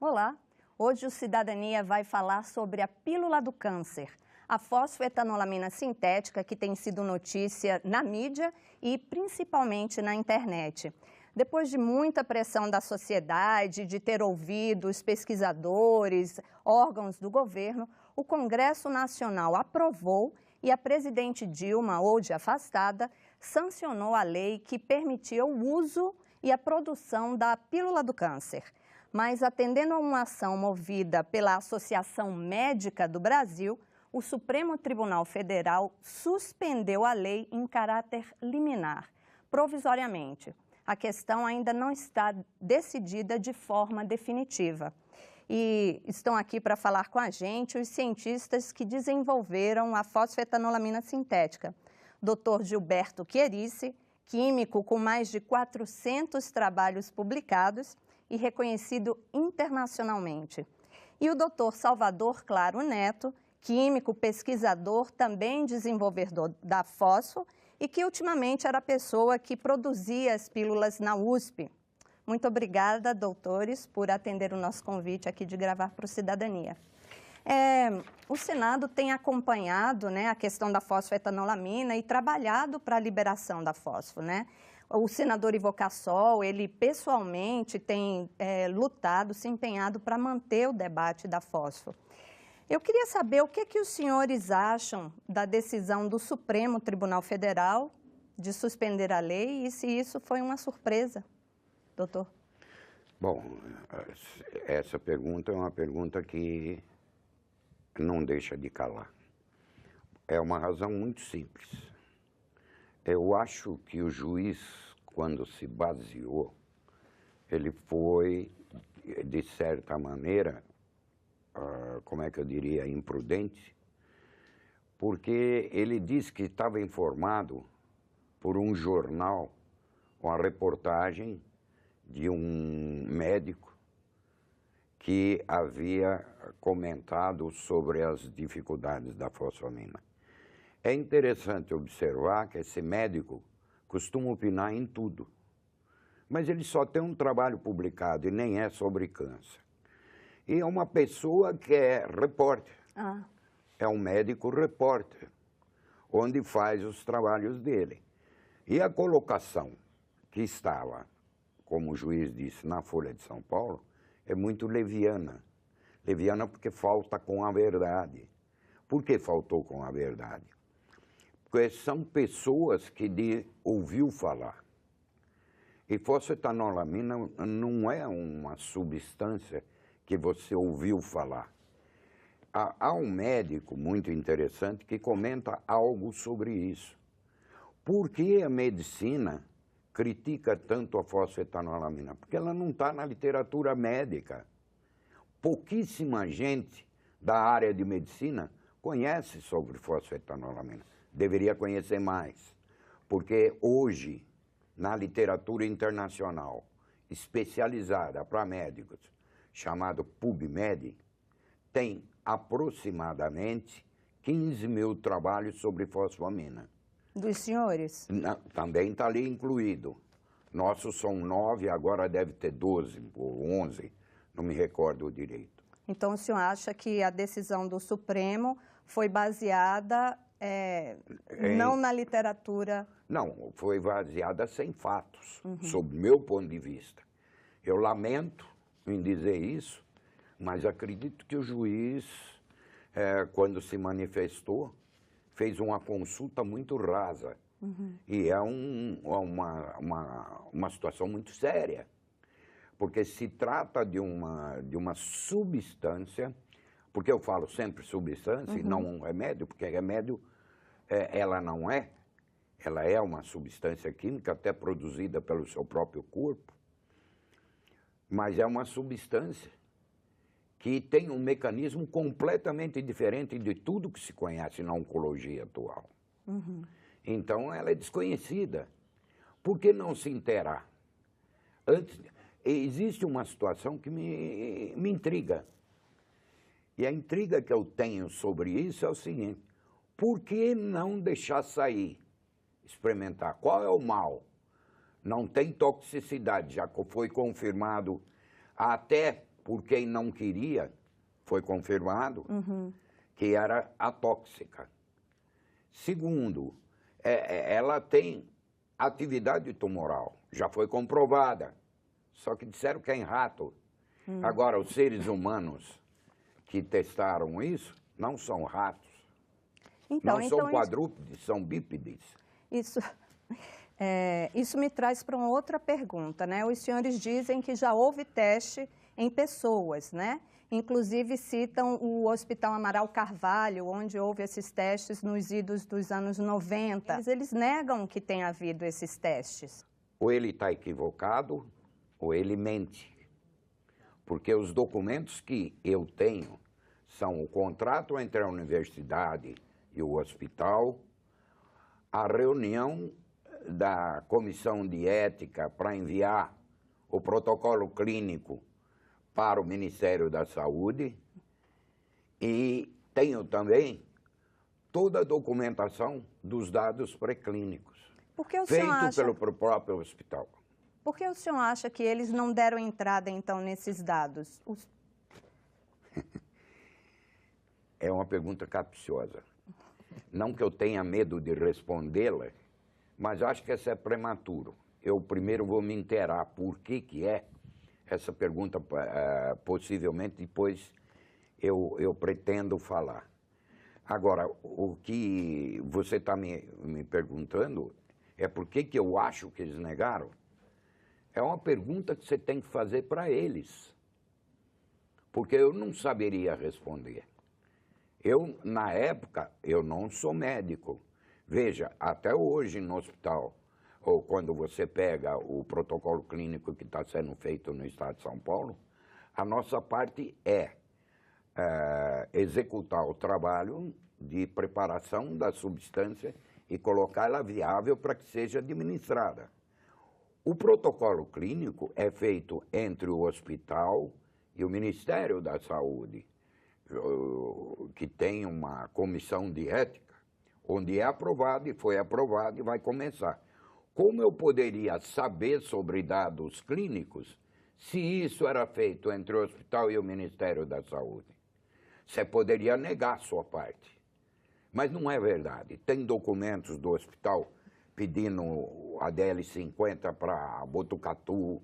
Olá! Hoje o Cidadania vai falar sobre a pílula do câncer, a fosfetanolamina sintética que tem sido notícia na mídia e principalmente na internet. Depois de muita pressão da sociedade, de ter ouvido os pesquisadores, órgãos do governo, o Congresso Nacional aprovou e a presidente Dilma, hoje afastada, sancionou a lei que permitia o uso e a produção da pílula do câncer. Mas, atendendo a uma ação movida pela Associação Médica do Brasil, o Supremo Tribunal Federal suspendeu a lei em caráter liminar, provisoriamente. A questão ainda não está decidida de forma definitiva. E estão aqui para falar com a gente os cientistas que desenvolveram a fosfetanolamina sintética. Dr. Gilberto Chierici, químico com mais de 400 trabalhos publicados, e reconhecido internacionalmente. E o Dr. Salvador Claro Neto, químico, pesquisador, também desenvolvedor da fosfo e que ultimamente era a pessoa que produzia as pílulas na USP. Muito obrigada, doutores, por atender o nosso convite aqui de gravar para o Cidadania. O Senado tem acompanhado, a questão da fosfetanolamina e trabalhado para a liberação da fosfo, O senador Ivo Cassol, ele pessoalmente tem lutado, se empenhado para manter o debate da fosfo. Eu queria saber o que os senhores acham da decisão do Supremo Tribunal Federal de suspender a lei e se isso foi uma surpresa, doutor. Bom, essa pergunta é uma pergunta que não deixa de calar. É uma razão muito simples. Eu acho que o juiz, quando se baseou, ele foi, de certa maneira, como é que eu diria, imprudente, porque ele disse que estava informado por um jornal com a reportagem de um médico que havia comentado sobre as dificuldades da fosfamina. É interessante observar que esse médico costuma opinar em tudo, mas ele só tem um trabalho publicado e nem é sobre câncer. E é uma pessoa que é repórter, é um médico repórter, onde faz os trabalhos dele. E a colocação que estava, como o juiz disse, na Folha de São Paulo, é muito leviana. Leviana porque falta com a verdade. Por que faltou com a verdade? Porque são pessoas que ouviu falar. E fosfetanolamina não é uma substância que você ouviu falar. Há um médico muito interessante que comenta algo sobre isso. Por que a medicina critica tanto a fosfetanolamina? Porque ela não está na literatura médica. Pouquíssima gente da área de medicina conhece sobre fosfetanolamina. Deveria conhecer mais, porque hoje, na literatura internacional especializada para médicos, chamado PubMed, tem aproximadamente 15 mil trabalhos sobre fosfamina. Dos senhores? Também está ali incluído. Nossos são 9, agora deve ter 12 ou 11, não me recordo direito. Então o senhor acha que a decisão do Supremo foi baseada não na literatura? Não, foi baseada sem fatos, sob meu ponto de vista. Eu lamento em dizer isso, mas acredito que o juiz, quando se manifestou, fez uma consulta muito rasa. E é uma situação muito séria, porque se trata de uma substância, porque eu falo sempre substância e não um remédio, porque remédio ela não é, ela é uma substância química até produzida pelo seu próprio corpo, mas é uma substância que tem um mecanismo completamente diferente de tudo que se conhece na oncologia atual. Então, ela é desconhecida. Por que não se interar? Existe uma situação que me intriga. E a intriga que eu tenho sobre isso é o seguinte: por que não deixar sair, experimentar? Qual é o mal? Não tem toxicidade, já foi confirmado até por quem não queria, foi confirmado que era atóxica. Segundo, ela tem atividade tumoral, já foi comprovada, só que disseram que é em rato. Agora, os seres humanos que testaram isso não são ratos, não são quadrúpedes, são bípedes. Isso me traz para uma outra pergunta, né? Os senhores dizem que já houve teste em pessoas, né? Inclusive citam o Hospital Amaral Carvalho, onde houve esses testes nos idos dos anos 90. Eles negam que tenha havido esses testes. Ou ele está equivocado, ou ele mente. Porque os documentos que eu tenho são o contrato entre a universidade e o hospital, a reunião da comissão de ética para enviar o protocolo clínico para o Ministério da Saúde, e tenho também toda a documentação dos dados pré-clínicos, feito pelo próprio hospital. Por que o senhor acha que eles não deram entrada, então, nesses dados? É uma pergunta capciosa. Não que eu tenha medo de respondê-la, mas acho que essa é prematuro. Eu primeiro vou me inteirar por que é essa pergunta, possivelmente depois eu pretendo falar. Agora, o que você está me perguntando é por que eu acho que eles negaram? É uma pergunta que você tem que fazer para eles, porque eu não saberia responder. Na época, eu não sou médico. Veja, até hoje no hospital, ou quando você pega o protocolo clínico que está sendo feito no estado de São Paulo, a nossa parte é executar o trabalho de preparação da substância e colocá-la viável para que seja administrada. O protocolo clínico é feito entre o hospital e o Ministério da Saúde, que tem uma comissão de ética, onde é aprovado e foi aprovado e vai começar. Como eu poderia saber sobre dados clínicos se isso era feito entre o hospital e o Ministério da Saúde? Você poderia negar a sua parte, mas não é verdade. Tem documentos do hospital pedindo a DL-50 para Botucatu,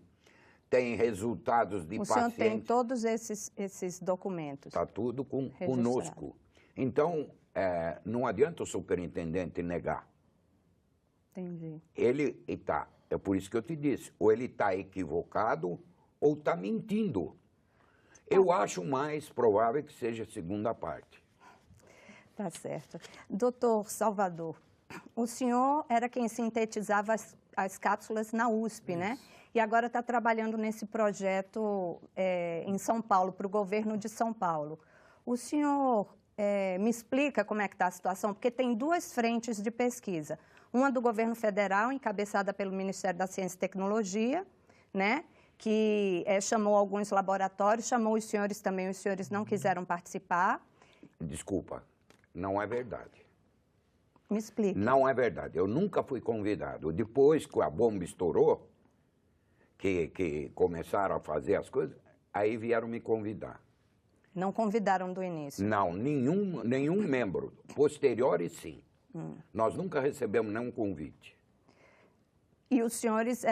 tem resultados de pacientes... O senhor tem todos esses documentos? Está tudo conosco. Então, não adianta o superintendente negar. Entendi. Ele está, é por isso que eu te disse, ou ele está equivocado ou está mentindo. Eu acho mais provável que seja a segunda parte. Tá certo. Doutor Salvador, o senhor era quem sintetizava as cápsulas na USP, né? E agora está trabalhando nesse projeto em São Paulo, para o governo de São Paulo. O senhor me explica como é que está a situação? Porque tem duas frentes de pesquisa. Uma do governo federal, encabeçada pelo Ministério da Ciência e Tecnologia, né? Que chamou alguns laboratórios, chamou os senhores também, os senhores não quiseram participar. Desculpa, não é verdade. Me explica. Não é verdade, eu nunca fui convidado. Depois que a bomba estourou, que começaram a fazer as coisas, aí vieram me convidar. Não convidaram do início? Não, nenhum membro. Posteriores, sim. Nós nunca recebemos nenhum convite. E os senhores...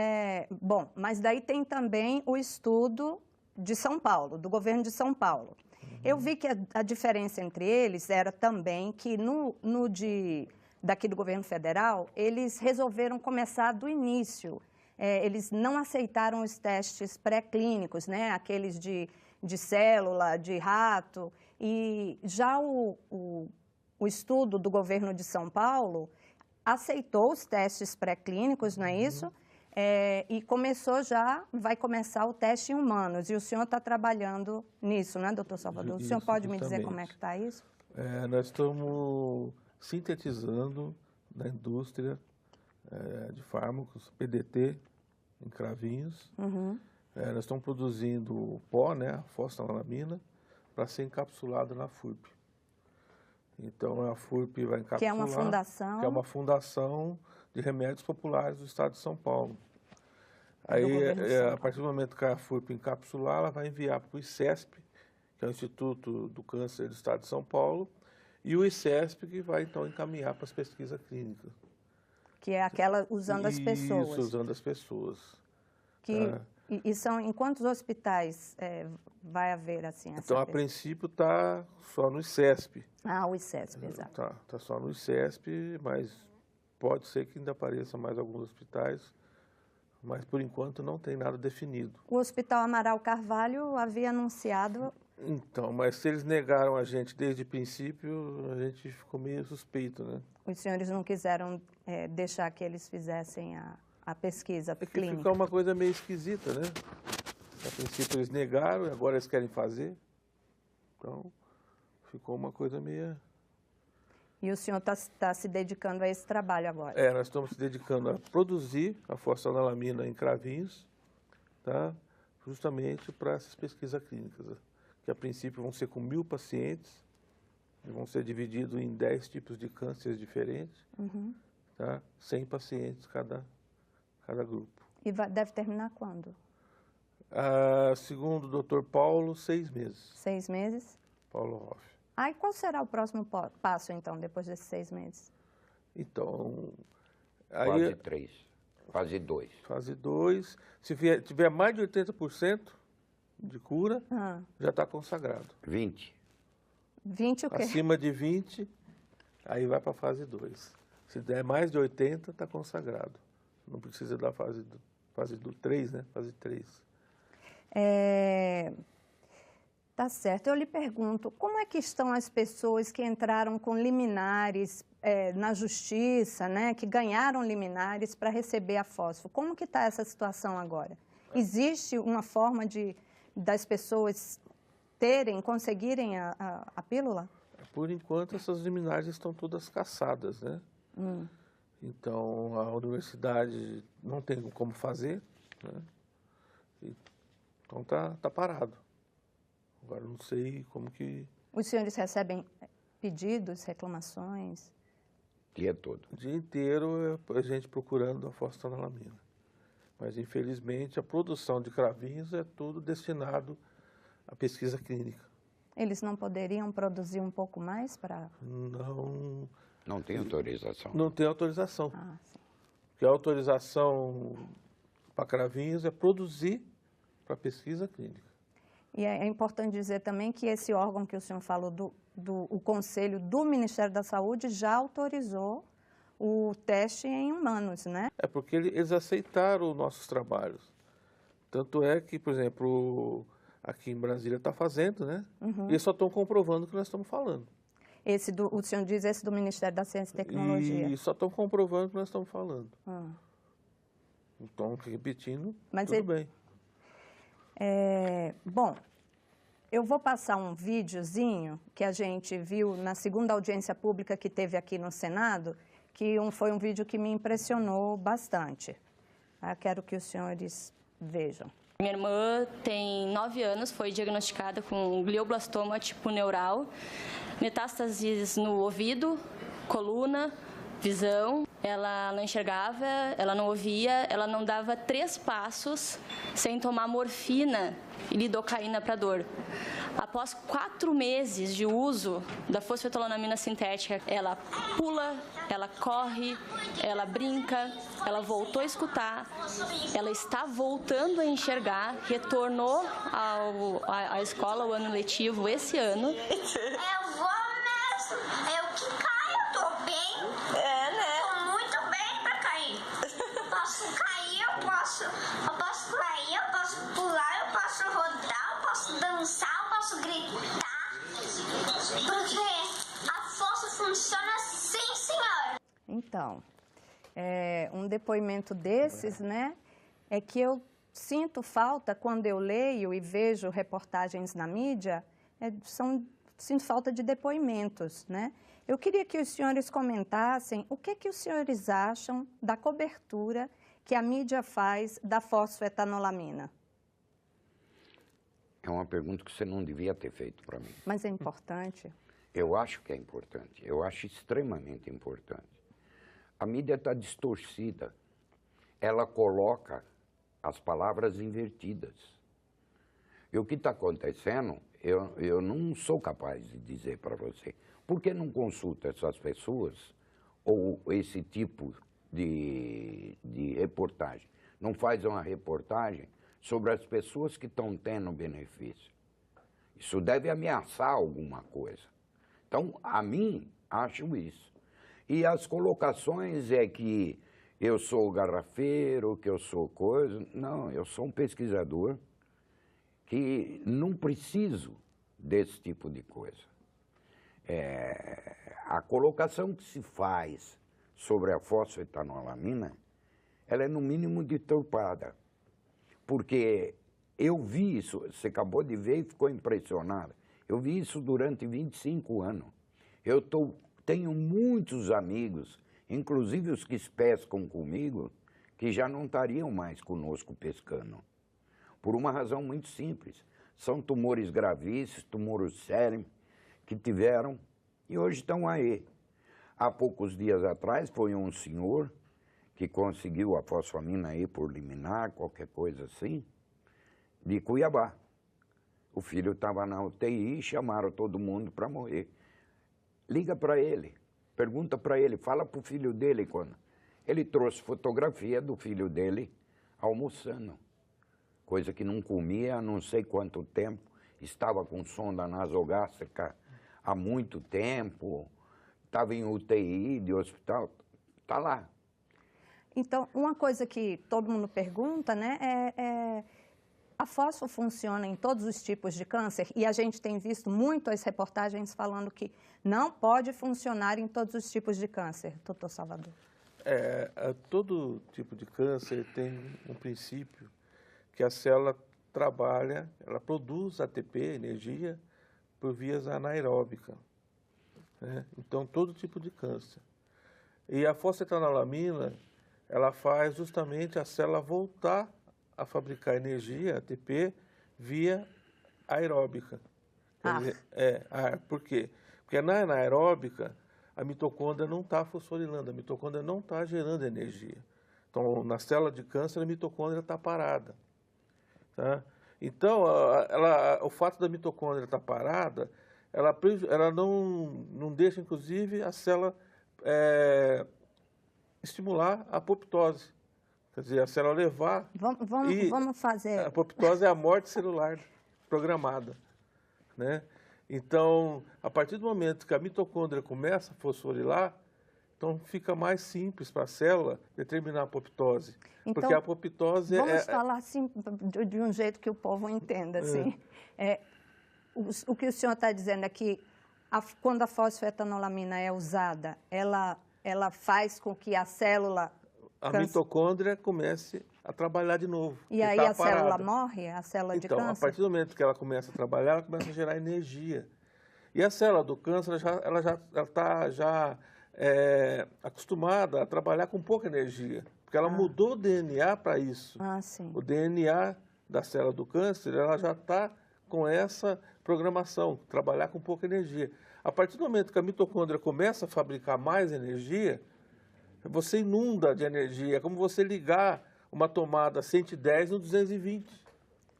Bom, mas daí tem também o estudo de São Paulo, do governo de São Paulo. Eu vi que a diferença entre eles era também que daqui do governo federal, eles resolveram começar do início. Eles não aceitaram os testes pré-clínicos, né? Aqueles de célula, de rato. E já o estudo do governo de São Paulo aceitou os testes pré-clínicos, não é isso? E vai começar o teste em humanos. E o senhor está trabalhando nisso, né, doutor Salvador? O senhor pode me dizer como é que está isso? Nós estamos sintetizando na indústria de fármacos, PDT, em cravinhos. Nós estamos produzindo pó, né, fosfanolamina, para ser encapsulado na FURP. Então, a FURP vai encapsular... Que é uma fundação... Que é uma fundação de remédios populares do estado de São Paulo. Aí, governo de São a Paulo. partir do momento que a FURP encapsular, ela vai enviar para o ICESP, que é o Instituto do Câncer do Estado de São Paulo, e o ICESP que vai, então, encaminhar para as pesquisas clínicas. Que é aquela usando as pessoas. Isso, usando as pessoas. Que, e são em quantos hospitais vai haver assim essa Então, a pesquisa? princípio, está só no ICESP. Ah, o ICESP, exato. Tá só no ICESP, mas pode ser que ainda apareça mais alguns hospitais, mas por enquanto não tem nada definido. O Hospital Amaral Carvalho havia anunciado. Então, mas se eles negaram a gente desde o princípio, a gente ficou meio suspeito, né? Os senhores não quiseram deixar que eles fizessem a pesquisa É que clínica. fica uma coisa meio esquisita, né? A princípio eles negaram, agora eles querem fazer. Então, ficou uma coisa meio... E o senhor está se dedicando a esse trabalho agora? Nós estamos se dedicando a produzir a fosfetanolamina em cravinhos, tá? Justamente para essas pesquisas clínicas, que a princípio vão ser com 1.000 pacientes, e vão ser divididos em 10 tipos de cânceres diferentes, tá? 100 pacientes cada grupo. E deve terminar quando? Segundo o Dr. Paulo, 6 meses. 6 meses? Paulo Hoff. E qual será o próximo passo, então, depois desses 6 meses? Então, Fase 3, fase 2. Fase 2, se tiver mais de 80% de cura, já está consagrado. 20. 20 o quê? Acima de 20, aí vai para a fase 2. Se der mais de 80, está consagrado. Não precisa da fase 3, né? Fase 3. Tá certo. Eu lhe pergunto, como é que estão as pessoas que entraram com liminares na justiça, né, que ganharam liminares para receber a fósforo? Como que está essa situação agora? Existe uma forma das pessoas conseguirem a pílula? Por enquanto, essas liminares estão todas caçadas, né? Então, a universidade não tem como fazer, né? Então, tá parado. Agora, não sei como que... Os senhores recebem pedidos, reclamações? O dia todo. O dia inteiro a gente procurando a fosfetanolamina. Mas, infelizmente, a produção de cravinhos é tudo destinado à pesquisa clínica. Eles não poderiam produzir um pouco mais para... Não tem autorização. Não tem autorização. Sim. Porque a autorização para cravinhos é produzir para pesquisa clínica. E é importante dizer também que esse órgão que o senhor falou, o Conselho do Ministério da Saúde, já autorizou o teste em humanos, né? É porque eles aceitaram os nossos trabalhos. Tanto é que, por exemplo, aqui em Brasília está fazendo, né? Eles só estão comprovando o que nós estamos falando. O senhor diz esse do Ministério da Ciência e Tecnologia? E só estão comprovando o que nós estamos falando. Então, repetindo, tudo bem. Bom, eu vou passar um videozinho que a gente viu na segunda audiência pública que teve aqui no Senado, que foi um vídeo que me impressionou bastante. Quero que os senhores vejam. Minha irmã tem 9 anos, foi diagnosticada com glioblastoma tipo neural, metástases no ouvido, coluna, visão. Ela não enxergava, ela não ouvia, ela não dava 3 passos sem tomar morfina e lidocaína para dor. Após 4 meses de uso da fosfetanolamina sintética, ela pula, ela corre, ela brinca, ela voltou a escutar, ela está voltando a enxergar, retornou à escola, o ano letivo, esse ano. Eu vou mesmo, eu que caio, eu tô bem. Né? Tô muito bem pra cair. Eu posso cair, eu posso cair, eu posso pular, eu posso rodar, eu posso dançar, eu posso gritar. Porque a força funciona sim, senhora. Então, um depoimento desses, né, é que eu sinto falta quando eu leio e vejo reportagens na mídia, sinto falta de depoimentos, né? Eu queria que os senhores comentassem o que os senhores acham da cobertura que a mídia faz da fosfetanolamina. É uma pergunta que você não devia ter feito para mim. Mas é importante? Eu acho que é importante, eu acho extremamente importante. A mídia está distorcida, ela coloca as palavras invertidas. E o que está acontecendo, eu não sou capaz de dizer para você. Por que não consulta essas pessoas ou esse tipo de reportagem? Não faz uma reportagem sobre as pessoas que estão tendo benefício. Isso deve ameaçar alguma coisa. Então, a mim, acho isso. E as colocações é que eu sou garrafeiro, que eu sou coisa. Não, eu sou um pesquisador que não preciso desse tipo de coisa. A colocação que se faz sobre a fosfetanolamina, ela é no mínimo deturpada. Porque eu vi isso, você acabou de ver e ficou impressionado. Eu vi isso durante 25 anos. Tenho muitos amigos, inclusive os que pescam comigo, que já não estariam mais conosco pescando. Por uma razão muito simples. São tumores gravíssimos, tumores sérios, que tiveram e hoje estão aí. Há poucos dias atrás foi um senhor que conseguiu a fosfamina aí por liminar, qualquer coisa assim, de Cuiabá. O filho estava na UTI e chamaram todo mundo para morrer. Liga para ele, pergunta para ele, fala para o filho dele quando. Ele trouxe fotografia do filho dele almoçando, coisa que não comia há não sei quanto tempo, estava com sonda nasogástrica há muito tempo, estava em UTI de hospital, está lá. Então, uma coisa que todo mundo pergunta, né, a fósforo funciona em todos os tipos de câncer? E a gente tem visto muito as reportagens falando que não pode funcionar em todos os tipos de câncer, doutor Salvador. Todo tipo de câncer tem um princípio que a célula trabalha, ela produz ATP, energia, por vias anaeróbicas. Né? Então, todo tipo de câncer. E a fosfetanolamina, ela faz justamente a célula voltar a fabricar energia, ATP, via aeróbica. Por quê? Porque na anaeróbica, a mitocôndria não está fosforilando, a mitocôndria não está gerando energia. Então, na célula de câncer, a mitocôndria está parada. Tá? Então, o fato da mitocôndria estar parada, ela não deixa, inclusive, a célula estimular a apoptose. Quer dizer, a célula levar... Vamos fazer... A apoptose é a morte celular programada. Né? Então, a partir do momento que a mitocôndria começa a fosforilar, então fica mais simples para a célula determinar a apoptose. Então, porque a apoptose vamos falar assim, de um jeito que o povo entenda. Assim. O que o senhor está dizendo é que quando a fosfetanolamina é usada, ela faz com que a célula... A mitocôndria comece a trabalhar de novo. E aí a célula morre, a célula de câncer? Então, a partir do momento que ela começa a trabalhar, ela começa a gerar energia. E a célula do câncer, ela está acostumada a trabalhar com pouca energia, porque ela mudou o DNA para isso. Sim. O DNA da célula do câncer, ela já está com essa programação, trabalhar com pouca energia. A partir do momento que a mitocôndria começa a fabricar mais energia, você inunda de energia, é como você ligar uma tomada 110 no 220.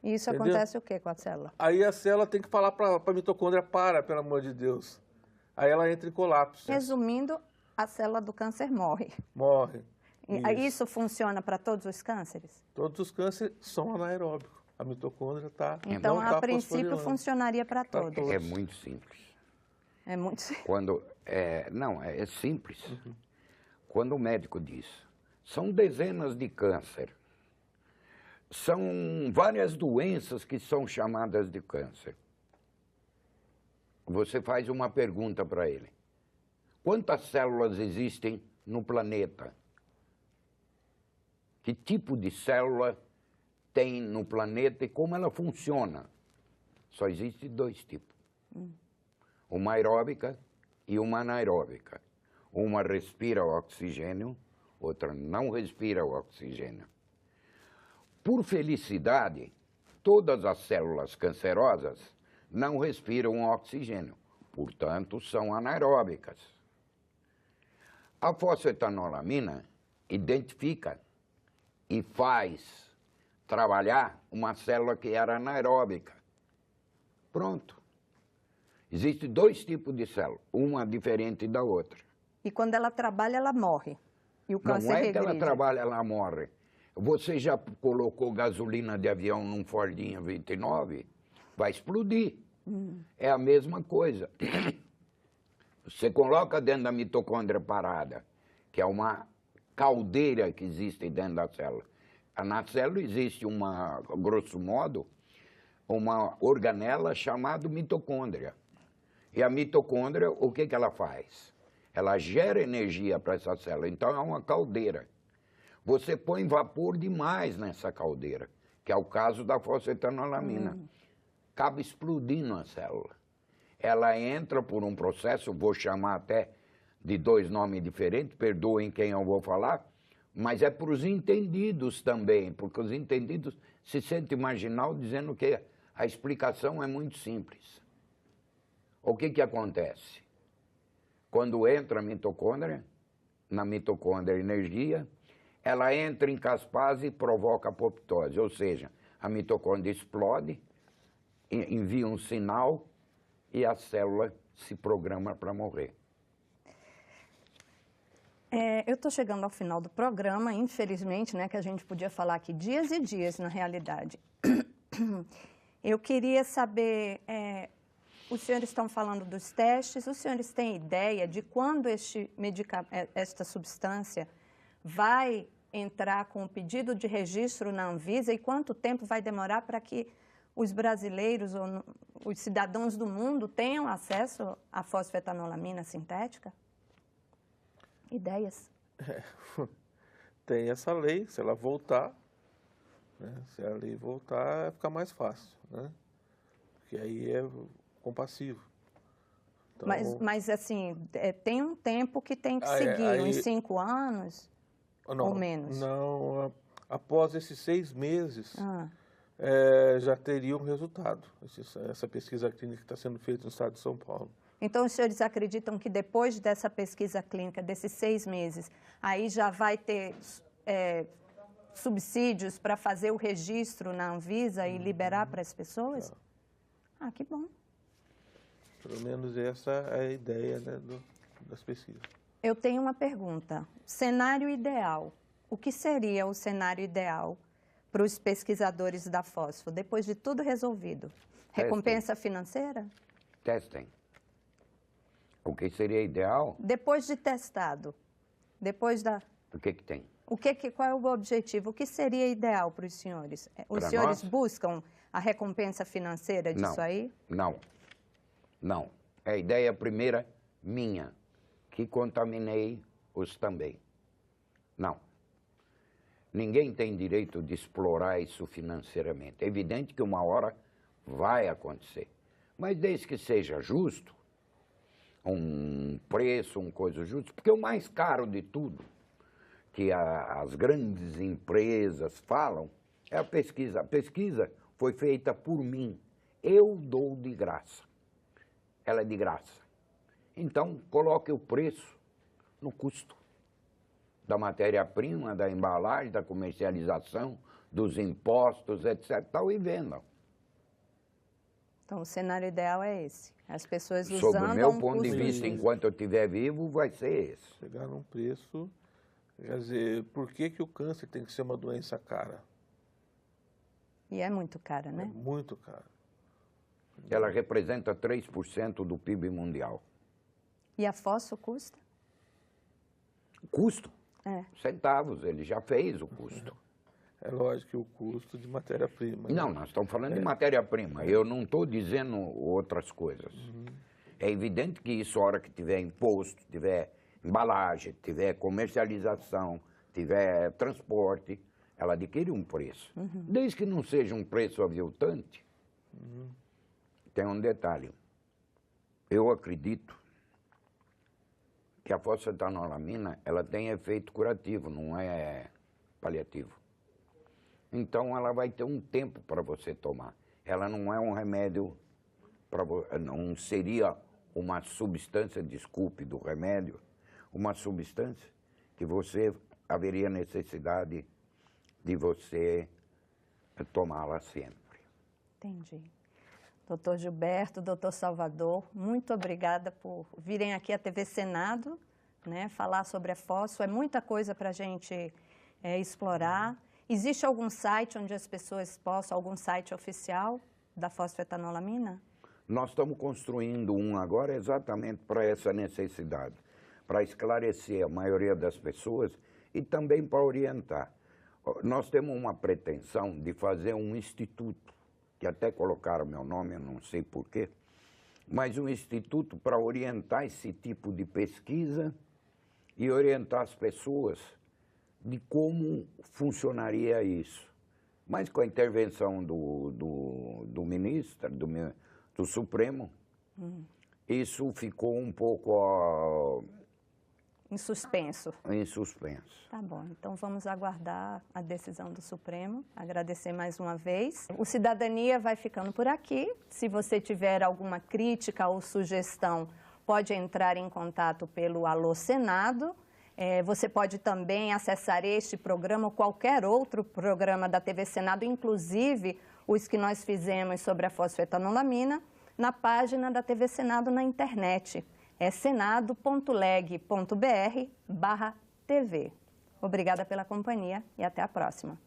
E isso acontece o quê com a célula? Aí a célula tem que falar para a mitocôndria, pelo amor de Deus. Aí ela entra em colapso. Resumindo, a célula do câncer morre. Morre. Isso funciona para todos os cânceres? Todos os cânceres são anaeróbicos. A mitocôndria está... Então, a princípio, funcionaria para todos. É muito simples. É muito simples. É simples. Quando o médico diz, são dezenas de câncer, são várias doenças que são chamadas de câncer. Você faz uma pergunta para ele. Quantas células existem no planeta? Que tipo de célula tem no planeta e como ela funciona? Só existe dois tipos. Uma aeróbica e uma anaeróbica. Uma respira o oxigênio, outra não respira o oxigênio. Por felicidade, todas as células cancerosas não respiram o oxigênio, portanto, são anaeróbicas. A fosfetanolamina identifica e faz trabalhar uma célula que era anaeróbica. Pronto. Existem dois tipos de célula, uma diferente da outra. E quando ela trabalha, ela morre. E o câncer Não é regride. que ela trabalha, ela morre. Você já colocou gasolina de avião num Fordinha 29? Vai explodir. É a mesma coisa. Você coloca dentro da mitocôndria parada, que é uma caldeira que existe dentro da célula. Na célula existe uma, grosso modo, uma organela chamada mitocôndria. E a mitocôndria, o que ela faz? Ela gera energia para essa célula, então é uma caldeira. Você põe vapor demais nessa caldeira, que é o caso da fosfetanolamina. Acaba explodindo a célula. Ela entra por um processo, vou chamar até de dois nomes diferentes, perdoem quem eu vou falar, mas é para os entendidos também, porque os entendidos se sentem marginal dizendo que a explicação é muito simples. O que acontece? Quando entra a mitocôndria, na mitocôndria energia, ela entra em caspase e provoca apoptose, ou seja, a mitocôndria explode, envia um sinal e a célula se programa para morrer. Eu estou chegando ao final do programa, infelizmente, né, que a gente podia falar aqui dias e dias, na realidade. Eu queria saber, os senhores estão falando dos testes, os senhores têm ideia de quando esta substância vai entrar com o pedido de registro na Anvisa e quanto tempo vai demorar para que os brasileiros ou os cidadãos do mundo tenham acesso à fosfetanolamina sintética? Ideias? Tem essa lei, se ela voltar, né? Se a lei voltar, fica mais fácil, né? Porque aí é compassivo. Então, mas assim, tem um tempo que tem que seguir, uns 5 anos ou menos? Não, após esses 6 meses, já teria um resultado. Essa pesquisa clínica que está sendo feita no estado de São Paulo. Então, os senhores acreditam que depois dessa pesquisa clínica, desses 6 meses, aí já vai ter subsídios para fazer o registro na Anvisa e liberar para as pessoas? Ah, que bom. Pelo menos essa é a ideia, né, das pesquisas. Eu tenho uma pergunta. Cenário ideal. O que seria o cenário ideal para os pesquisadores da fósforo, depois de tudo resolvido? Recompensa financeira? Testem. O que seria ideal? Depois de testado, depois da... O que tem? Qual é o objetivo? O que seria ideal para os senhores? Os Para senhores nós? buscam a recompensa financeira disso aí? Não. É a ideia primeira minha, que contaminei os também. Não. Ninguém tem direito de explorar isso financeiramente. É evidente que uma hora vai acontecer. Mas desde que seja justo, um preço, uma coisa justa, porque o mais caro de tudo que as grandes empresas falam é a pesquisa. A pesquisa foi feita por mim. Eu dou de graça. Ela é de graça. Então, coloque o preço no custo da matéria-prima, da embalagem, da comercialização, dos impostos, etc. Tal, e vendam. Então, o cenário ideal é esse. As pessoas usando Sob o meu um ponto de custo vista, justo. enquanto eu estiver vivo, vai ser esse. Chegar num preço... Quer dizer, por que o câncer tem que ser uma doença cara? E é muito cara, né? É muito cara. Ela representa 3% do PIB mundial. E a fósforo custa? Custo? Centavos, ele já fez o custo. É lógico que o custo de matéria-prima... Não, nós estamos falando de matéria-prima. Eu não estou dizendo outras coisas. É evidente que isso, a hora que tiver imposto, tiver embalagem, tiver comercialização, tiver transporte, ela adquire um preço. Desde que não seja um preço aviltante, tem um detalhe. Eu acredito que a fosfetanolamina, ela tem efeito curativo, não é paliativo. Então, ela vai ter um tempo para você tomar. Ela não é um remédio, não seria uma substância, desculpe, do remédio, uma substância que você haveria necessidade de você tomá-la sempre. Entendi. Doutor Gilberto, doutor Salvador, muito obrigada por virem aqui à TV Senado, né, falar sobre a fósforo. É muita coisa para a gente explorar. Existe algum site onde as pessoas possam, algum site oficial da fosfetanolamina? Nós estamos construindo um agora exatamente para essa necessidade, para esclarecer a maioria das pessoas e também para orientar. Nós temos uma pretensão de fazer um instituto, que até colocaram meu nome, eu não sei porquê, mas um instituto para orientar esse tipo de pesquisa e orientar as pessoas de como funcionaria isso. Mas com a intervenção do ministro, do Supremo, isso ficou um pouco em suspenso. Em suspenso. Tá bom, então vamos aguardar a decisão do Supremo. Agradecer mais uma vez. O Cidadania vai ficando por aqui. Se você tiver alguma crítica ou sugestão, pode entrar em contato pelo Alô Senado. Você pode também acessar este programa ou qualquer outro programa da TV Senado, inclusive os que nós fizemos sobre a fosfetanolamina, na página da TV Senado na internet. É senado.leg.br/TV. Obrigada pela companhia e até a próxima.